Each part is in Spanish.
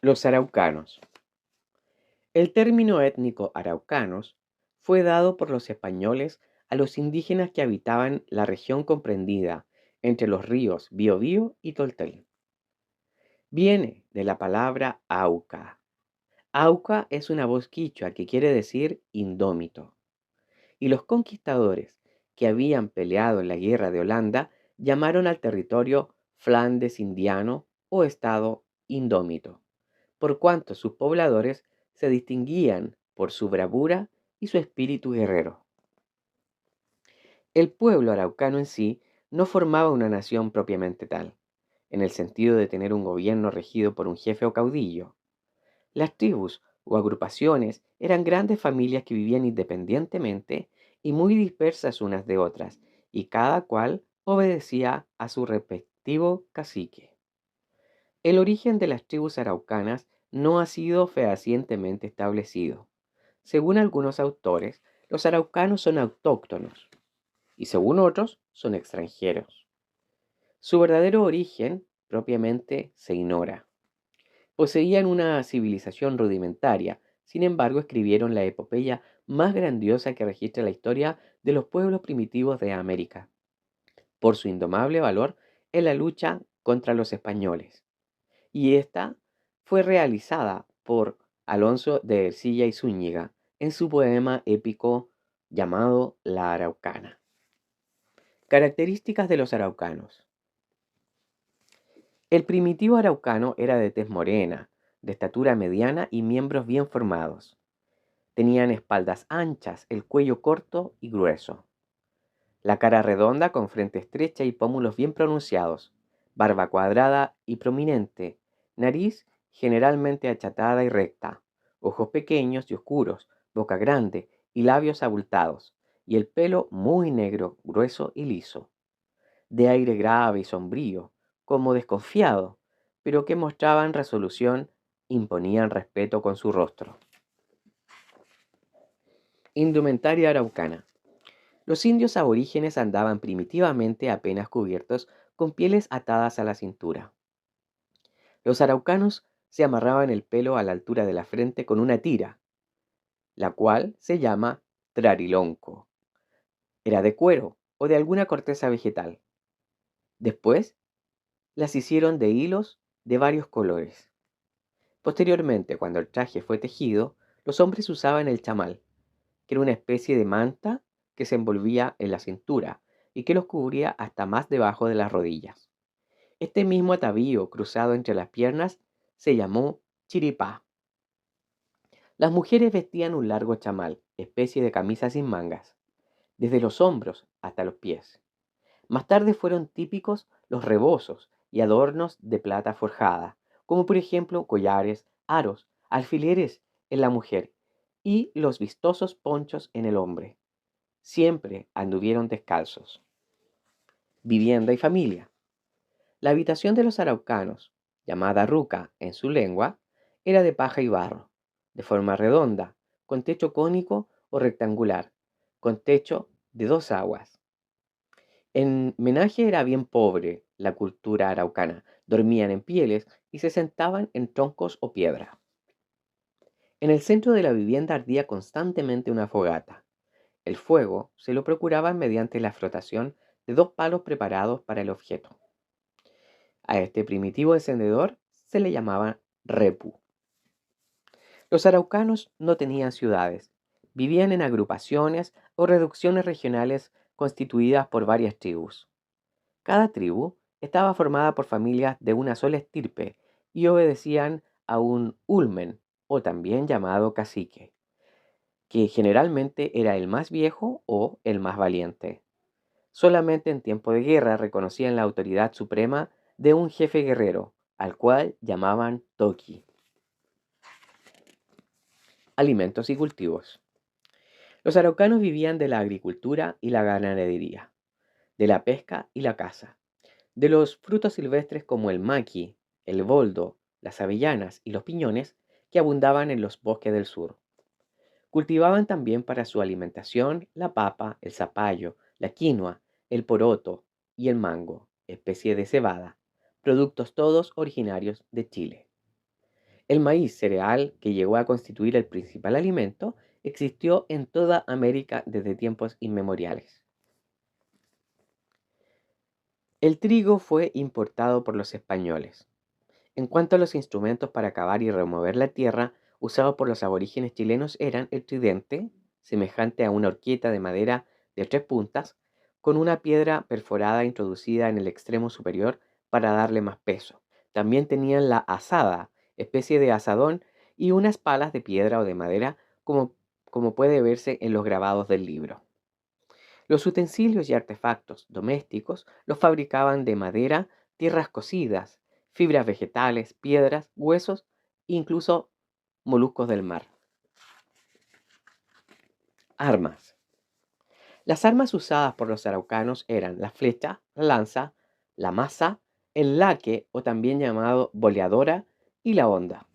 Los araucanos. El término étnico araucanos fue dado por los españoles a los indígenas que habitaban la región comprendida entre los ríos Biobío y Toltel. Viene de la palabra auca. Auca es una voz quichua que quiere decir indómito. Y los conquistadores que habían peleado en la guerra de Holanda llamaron al territorio Flandes Indiano o Estado Indómito, por cuanto sus pobladores se distinguían por su bravura y su espíritu guerrero. El pueblo araucano en sí no formaba una nación propiamente tal, en el sentido de tener un gobierno regido por un jefe o caudillo. Las tribus o agrupaciones eran grandes familias que vivían independientemente y muy dispersas unas de otras, y cada cual obedecía a su respectivo cacique. El origen de las tribus araucanas no ha sido fehacientemente establecido. Según algunos autores, los araucanos son autóctonos y según otros son extranjeros. Su verdadero origen propiamente se ignora. Poseían una civilización rudimentaria, sin embargo escribieron la epopeya más grandiosa que registra la historia de los pueblos primitivos de América, por su indomable valor en la lucha contra los españoles. Y esta fue realizada por Alonso de Ercilla y Zúñiga en su poema épico llamado La Araucana. Características de los araucanos. El primitivo araucano era de tez morena, de estatura mediana y miembros bien formados. Tenían espaldas anchas, el cuello corto y grueso, la cara redonda con frente estrecha y pómulos bien pronunciados, barba cuadrada y prominente, nariz generalmente achatada y recta, ojos pequeños y oscuros, boca grande y labios abultados, y el pelo muy negro, grueso y liso, de aire grave y sombrío, como desconfiado, pero que mostraban resolución, imponían respeto con su rostro. Indumentaria araucana. Los indios aborígenes andaban primitivamente apenas cubiertos con pieles atadas a la cintura. Los araucanos se amarraban el pelo a la altura de la frente con una tira, la cual se llama trarilonco. Era de cuero o de alguna corteza vegetal. Después las hicieron de hilos de varios colores. Posteriormente, cuando el traje fue tejido, los hombres usaban el chamal, que era una especie de manta que se envolvía en la cintura y que los cubría hasta más debajo de las rodillas. Este mismo atavío cruzado entre las piernas se llamó chiripá. Las mujeres vestían un largo chamal, especie de camisa sin mangas, desde los hombros hasta los pies. Más tarde fueron típicos los rebozos y adornos de plata forjada, como por ejemplo collares, aros, alfileres en la mujer y los vistosos ponchos en el hombre. Siempre anduvieron descalzos. Vivienda y familia. La habitación de los araucanos, llamada ruca en su lengua, era de paja y barro, de forma redonda, con techo cónico o rectangular, con techo de dos aguas. En menaje era bien pobre la cultura araucana. Dormían en pieles y se sentaban en troncos o piedra. En el centro de la vivienda ardía constantemente una fogata. El fuego se lo procuraban mediante la frotación de dos palos preparados para el objeto. A este primitivo encendedor se le llamaba repu. Los araucanos no tenían ciudades. Vivían en agrupaciones o reducciones regionales constituidas por varias tribus. Cada tribu estaba formada por familias de una sola estirpe y obedecían a un ulmen, o también llamado cacique, que generalmente era el más viejo o el más valiente. Solamente en tiempo de guerra reconocían la autoridad suprema de un jefe guerrero, al cual llamaban toki. Alimentos y cultivos. Los araucanos vivían de la agricultura y la ganadería, de la pesca y la caza, de los frutos silvestres como el maqui, el boldo, las avellanas y los piñones que abundaban en los bosques del sur. Cultivaban también para su alimentación la papa, el zapallo, la quinoa, el poroto y el mango, especie de cebada, productos todos originarios de Chile. El maíz, cereal que llegó a constituir el principal alimento, existió en toda América desde tiempos inmemoriales. El trigo fue importado por los españoles. En cuanto a los instrumentos para cavar y remover la tierra usados por los aborígenes chilenos eran el tridente, semejante a una horqueta de madera de 3 puntas, con una piedra perforada introducida en el extremo superior para darle más peso. También tenían la azada, especie de azadón, y unas palas de piedra o de madera, como puede verse en los grabados del libro. Los utensilios y artefactos domésticos los fabricaban de madera, tierras cocidas, fibras vegetales, piedras, huesos, incluso moluscos del mar. Armas. Las armas usadas por los araucanos eran la flecha, la lanza, la maza, el laque o también llamado boleadora y la honda.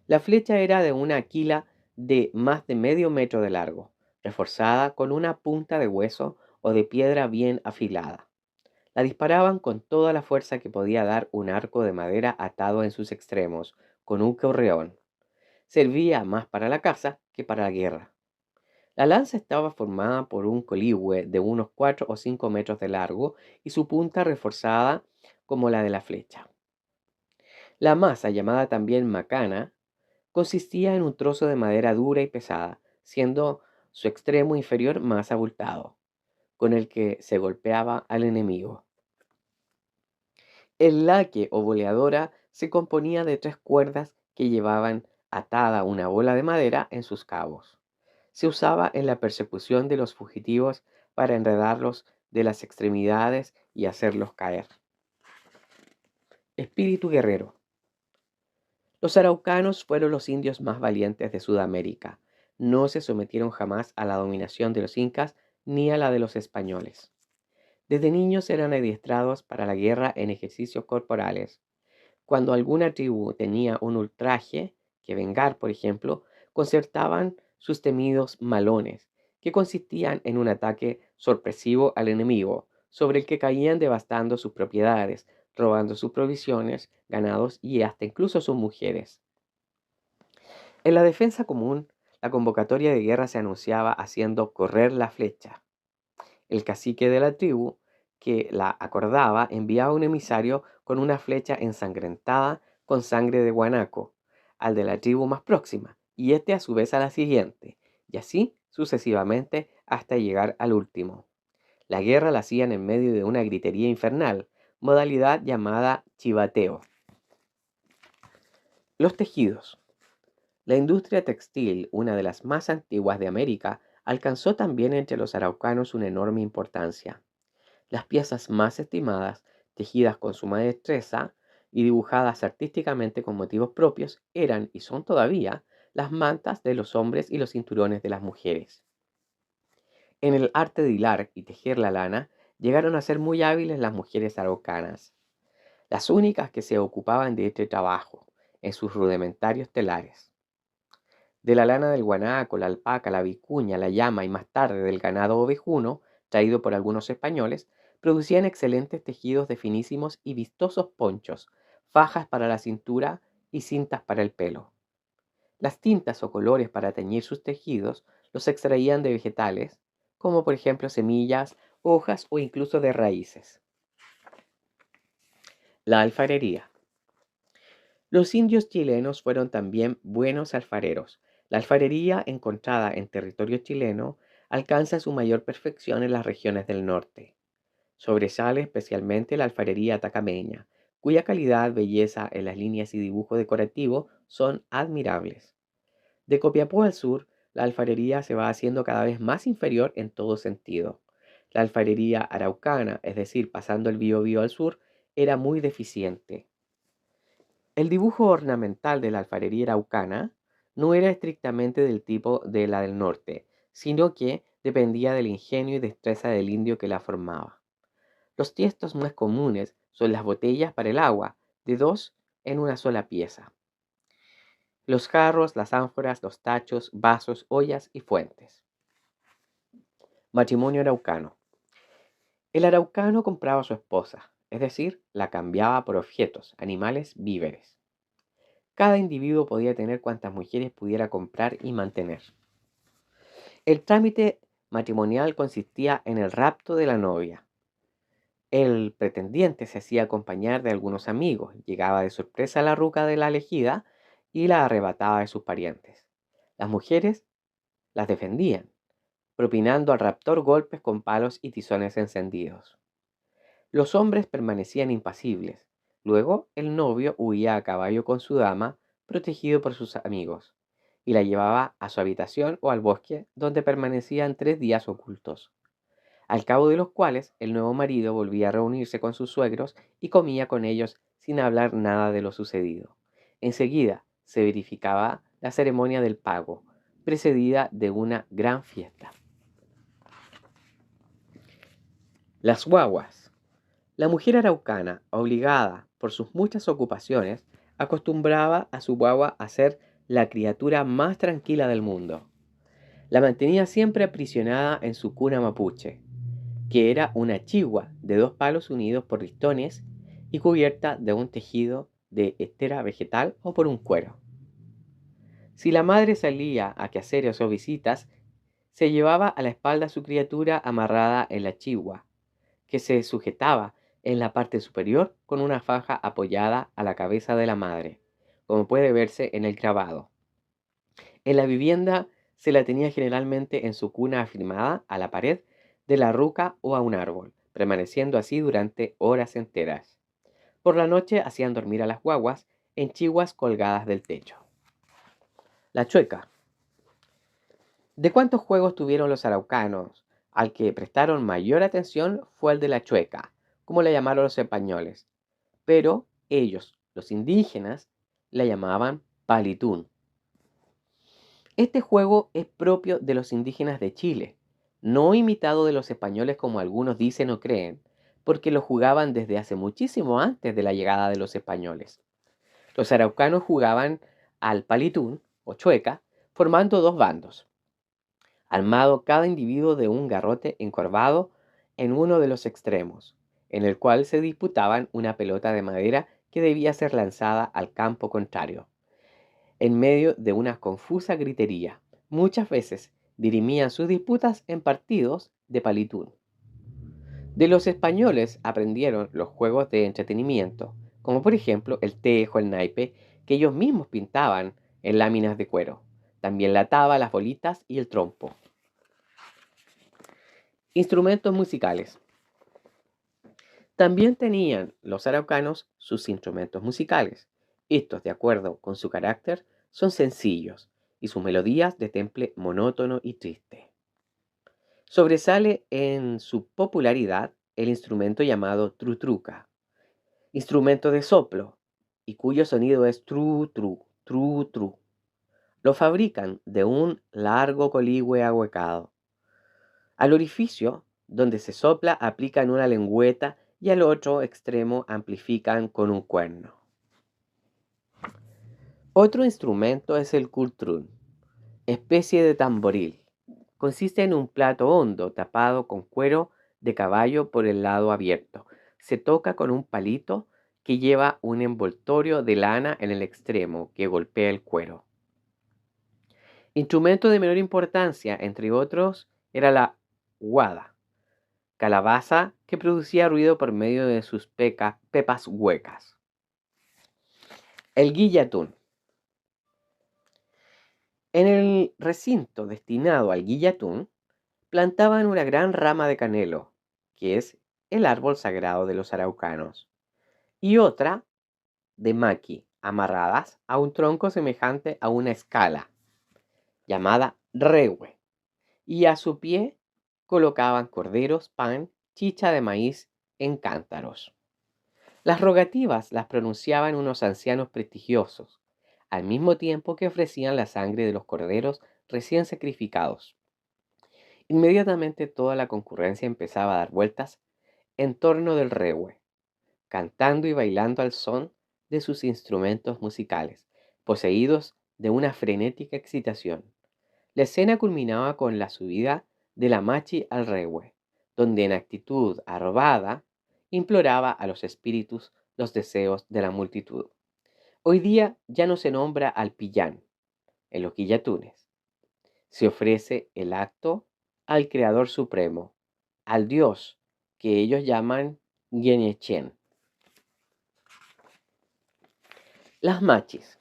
La flecha era de una quila de más de medio metro de largo, reforzada con una punta de hueso o de piedra bien afilada. La disparaban con toda la fuerza que podía dar un arco de madera atado en sus extremos, con un correón. Servía más para la caza que para la guerra. La lanza estaba formada por un coligüe de unos 4 o 5 metros de largo y su punta reforzada como la de la flecha. La maza, llamada también macana, consistía en un trozo de madera dura y pesada, siendo su extremo inferior más abultado, con el que se golpeaba al enemigo. El laque o boleadora se componía de 3 cuerdas que llevaban atada una bola de madera en sus cabos. Se usaba en la persecución de los fugitivos para enredarlos de las extremidades y hacerlos caer. Espíritu guerrero. Los araucanos fueron los indios más valientes de Sudamérica. No se sometieron jamás a la dominación de los incas ni a la de los españoles. Desde niños eran adiestrados para la guerra en ejercicios corporales. Cuando alguna tribu tenía un ultraje que vengar, por ejemplo, concertaban sus temidos malones, que consistían en un ataque sorpresivo al enemigo, sobre el que caían devastando sus propiedades, robando sus provisiones, ganados y hasta incluso sus mujeres. En la defensa común, la convocatoria de guerra se anunciaba haciendo correr la flecha. El cacique de la tribu que la acordaba enviaba un emisario con una flecha ensangrentada con sangre de guanaco al de la tribu más próxima, y este a su vez a la siguiente, y así sucesivamente hasta llegar al último. La guerra la hacían en medio de una gritería infernal, modalidad llamada chivateo. Los tejidos. La industria textil, una de las más antiguas de América, alcanzó también entre los araucanos una enorme importancia. Las piezas más estimadas, tejidas con suma destreza y dibujadas artísticamente con motivos propios, eran y son todavía las mantas de los hombres y los cinturones de las mujeres. En el arte de hilar y tejer la lana, llegaron a ser muy hábiles las mujeres araucanas, las únicas que se ocupaban de este trabajo en sus rudimentarios telares. De la lana del guanaco, la alpaca, la vicuña, la llama y más tarde del ganado ovejuno, traído por algunos españoles, producían excelentes tejidos de finísimos y vistosos ponchos, fajas para la cintura y cintas para el pelo. Las tintas o colores para teñir sus tejidos los extraían de vegetales, como por ejemplo semillas, hojas o incluso de raíces. La alfarería. Los indios chilenos fueron también buenos alfareros. La alfarería encontrada en territorio chileno alcanza su mayor perfección en las regiones del norte. Sobresale especialmente la alfarería atacameña, cuya calidad, belleza en las líneas y dibujo decorativo son admirables. De Copiapó al sur, la alfarería se va haciendo cada vez más inferior en todo sentido. La alfarería araucana, es decir, pasando el Biobío al sur, era muy deficiente. El dibujo ornamental de la alfarería araucana no era estrictamente del tipo de la del norte, sino que dependía del ingenio y destreza del indio que la formaba. Los tiestos más comunes son las botellas para el agua, de dos en una sola pieza. Los jarros, las ánforas, los tachos, vasos, ollas y fuentes. Matrimonio araucano. El araucano compraba a su esposa, es decir, la cambiaba por objetos, animales, víveres. Cada individuo podía tener cuantas mujeres pudiera comprar y mantener. El trámite matrimonial consistía en el rapto de la novia. El pretendiente se hacía acompañar de algunos amigos, llegaba de sorpresa a la ruca de la elegida y la arrebataba de sus parientes. Las mujeres las defendían, propinando al raptor golpes con palos y tizones encendidos. Los hombres permanecían impasibles. Luego el novio huía a caballo con su dama, protegido por sus amigos, y la llevaba a su habitación o al bosque, donde permanecían 3 días ocultos, al cabo de los cuales el nuevo marido volvía a reunirse con sus suegros y comía con ellos sin hablar nada de lo sucedido. Enseguida se verificaba la ceremonia del pago, precedida de una gran fiesta. Las guaguas. La mujer araucana, obligada por sus muchas ocupaciones, acostumbraba a su guagua a ser la criatura más tranquila del mundo. La mantenía siempre aprisionada en su cuna mapuche, que era una chigua de 2 palos unidos por listones y cubierta de un tejido de estera vegetal o por un cuero. Si la madre salía a quehaceres o visitas, se llevaba a la espalda a su criatura amarrada en la chigua, que se sujetaba en la parte superior con una faja apoyada a la cabeza de la madre, como puede verse en el grabado. En la vivienda se la tenía generalmente en su cuna afirmada a la pared de la ruca o a un árbol, permaneciendo así durante horas enteras. Por la noche hacían dormir a las guaguas en chiguas colgadas del techo. La chueca. ¿De cuántos juegos tuvieron los araucanos? Al que prestaron mayor atención fue el de la chueca, como la llamaron los españoles, pero ellos, los indígenas, la llamaban palitún. Este juego es propio de los indígenas de Chile, no imitado de los españoles como algunos dicen o creen, porque lo jugaban desde hace muchísimo antes de la llegada de los españoles. Los araucanos jugaban al palitún o chueca, formando 2 bandos, armado cada individuo de un garrote encorvado en uno de los extremos, en el cual se disputaban una pelota de madera que debía ser lanzada al campo contrario, en medio de una confusa gritería. Muchas veces dirimían sus disputas en partidos de palitún. De los españoles aprendieron los juegos de entretenimiento, como por ejemplo el tejo, el naipe, que ellos mismos pintaban en láminas de cuero. También la taba, las bolitas y el trompo. Instrumentos musicales. También tenían los araucanos sus instrumentos musicales. Estos, de acuerdo con su carácter, son sencillos y sus melodías de temple monótono y triste. Sobresale en su popularidad el instrumento llamado trutruca, instrumento de soplo, y cuyo sonido es tru tru, tru tru. Lo fabrican de un largo coligüe ahuecado. Al orificio donde se sopla aplican una lengüeta y al otro extremo amplifican con un cuerno. Otro instrumento es el cultrún, especie de tamboril. Consiste en un plato hondo tapado con cuero de caballo por el lado abierto. Se toca con un palito que lleva un envoltorio de lana en el extremo que golpea el cuero. Instrumento de menor importancia, entre otros, era la guada, calabaza que producía ruido por medio de sus pepas huecas. El guillatún. En el recinto destinado al guillatún, plantaban una gran rama de canelo, que es el árbol sagrado de los araucanos, y otra de maqui, amarradas a un tronco semejante a una escala, llamada rehue, y a su pie colocaban corderos, pan, chicha de maíz en cántaros. Las rogativas las pronunciaban unos ancianos prestigiosos, al mismo tiempo que ofrecían la sangre de los corderos recién sacrificados. Inmediatamente toda la concurrencia empezaba a dar vueltas en torno del rehue, cantando y bailando al son de sus instrumentos musicales, poseídos de una frenética excitación. La escena culminaba con la subida de la machi al rehue, donde en actitud arrobada imploraba a los espíritus los deseos de la multitud. Hoy día ya no se nombra al Pillán en los Quillatunes. Se ofrece el acto al Creador Supremo, al Dios que ellos llaman Guinechen. Las machis.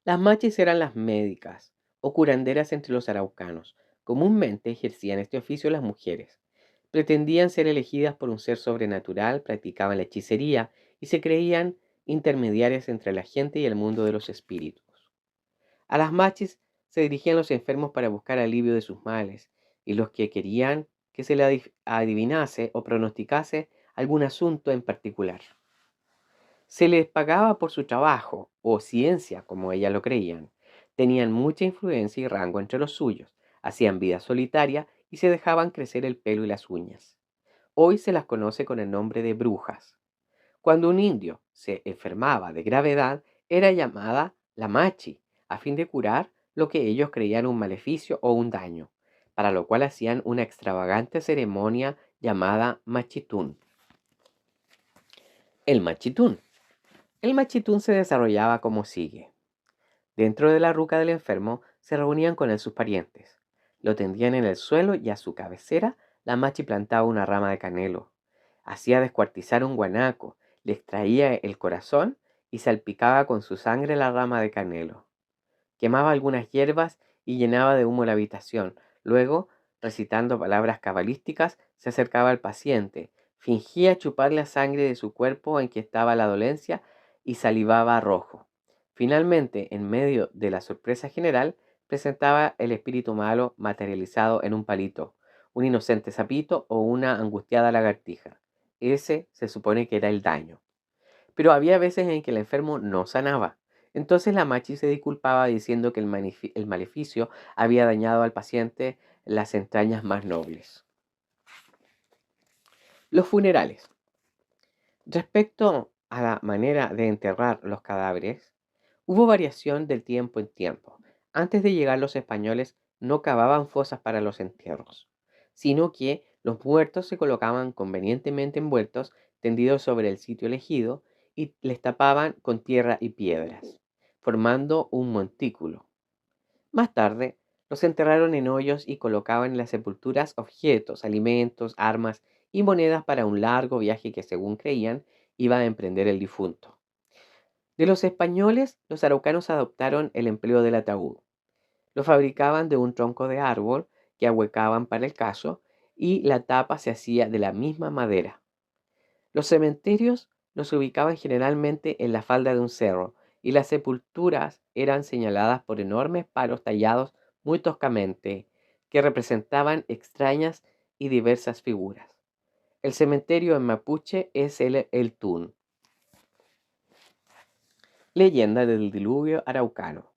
Las machis eran las médicas o curanderas entre los araucanos. Comúnmente ejercían este oficio las mujeres. Pretendían ser elegidas por un ser sobrenatural, practicaban la hechicería y se creían intermediarias entre la gente y el mundo de los espíritus. A las machis se dirigían los enfermos para buscar alivio de sus males, y los que querían que se le adivinase o pronosticase algún asunto en particular. Se les pagaba por su trabajo, o ciencia, como ellas lo creían. Tenían mucha influencia y rango entre los suyos, hacían vida solitaria y se dejaban crecer el pelo y las uñas. Hoy se las conoce con el nombre de brujas. Cuando un indio se enfermaba de gravedad, era llamada la machi, a fin de curar lo que ellos creían un maleficio o un daño, para lo cual hacían una extravagante ceremonia llamada machitún. El machitún. El machitún se desarrollaba como sigue. Dentro de la ruca del enfermo se reunían con él sus parientes. Lo tendían en el suelo y a su cabecera la machi plantaba una rama de canelo. Hacía descuartizar un guanaco, le extraía el corazón y salpicaba con su sangre la rama de canelo. Quemaba algunas hierbas y llenaba de humo la habitación. Luego, recitando palabras cabalísticas, se acercaba al paciente, fingía chupar la sangre de su cuerpo en que estaba la dolencia y salivaba rojo. Finalmente, en medio de la sorpresa general, presentaba el espíritu malo materializado en un palito, un inocente sapito o una angustiada lagartija. Ese se supone que era el daño. Pero había veces en que el enfermo no sanaba. Entonces la machi se disculpaba diciendo que el maleficio había dañado al paciente las entrañas más nobles. Los funerales. Respecto a la manera de enterrar los cadáveres, hubo variación del tiempo en tiempo. Antes de llegar los españoles no cavaban fosas para los entierros, sino que los muertos se colocaban convenientemente envueltos, tendidos sobre el sitio elegido, y les tapaban con tierra y piedras, formando un montículo. Más tarde, los enterraron en hoyos y colocaban en las sepulturas objetos, alimentos, armas y monedas para un largo viaje que, según creían, iba a emprender el difunto. De los españoles, los araucanos adoptaron el empleo del ataúd. Lo fabricaban de un tronco de árbol que ahuecaban para el caso y la tapa se hacía de la misma madera. Los cementerios los ubicaban generalmente en la falda de un cerro y las sepulturas eran señaladas por enormes palos tallados muy toscamente que representaban extrañas y diversas figuras. El cementerio en mapuche es el Tún. Leyenda del diluvio araucano.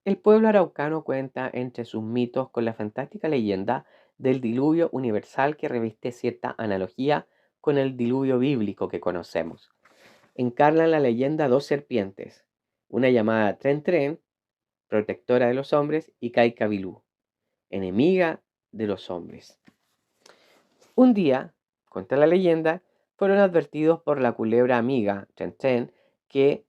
El pueblo araucano cuenta entre sus mitos con la fantástica leyenda del diluvio universal que reviste cierta analogía con el diluvio bíblico que conocemos. Encarnan la leyenda dos serpientes, una llamada Tren Tren, protectora de los hombres, y Kaikabilú, enemiga de los hombres. Un día, cuenta la leyenda, fueron advertidos por la culebra amiga, Tren Tren, que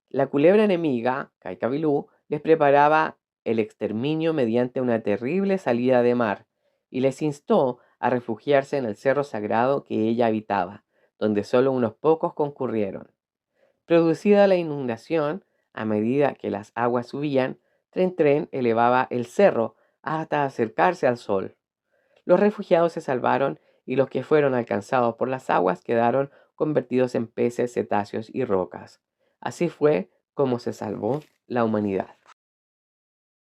la culebra enemiga, Kaikabilú, les preparaba el exterminio mediante una terrible salida de mar y les instó a refugiarse en el cerro sagrado que ella habitaba, donde solo unos pocos concurrieron. Producida la inundación, a medida que las aguas subían, Tren Tren elevaba el cerro hasta acercarse al sol. Los refugiados se salvaron y los que fueron alcanzados por las aguas quedaron convertidos en peces, cetáceos y rocas. Así fue como se salvó la humanidad.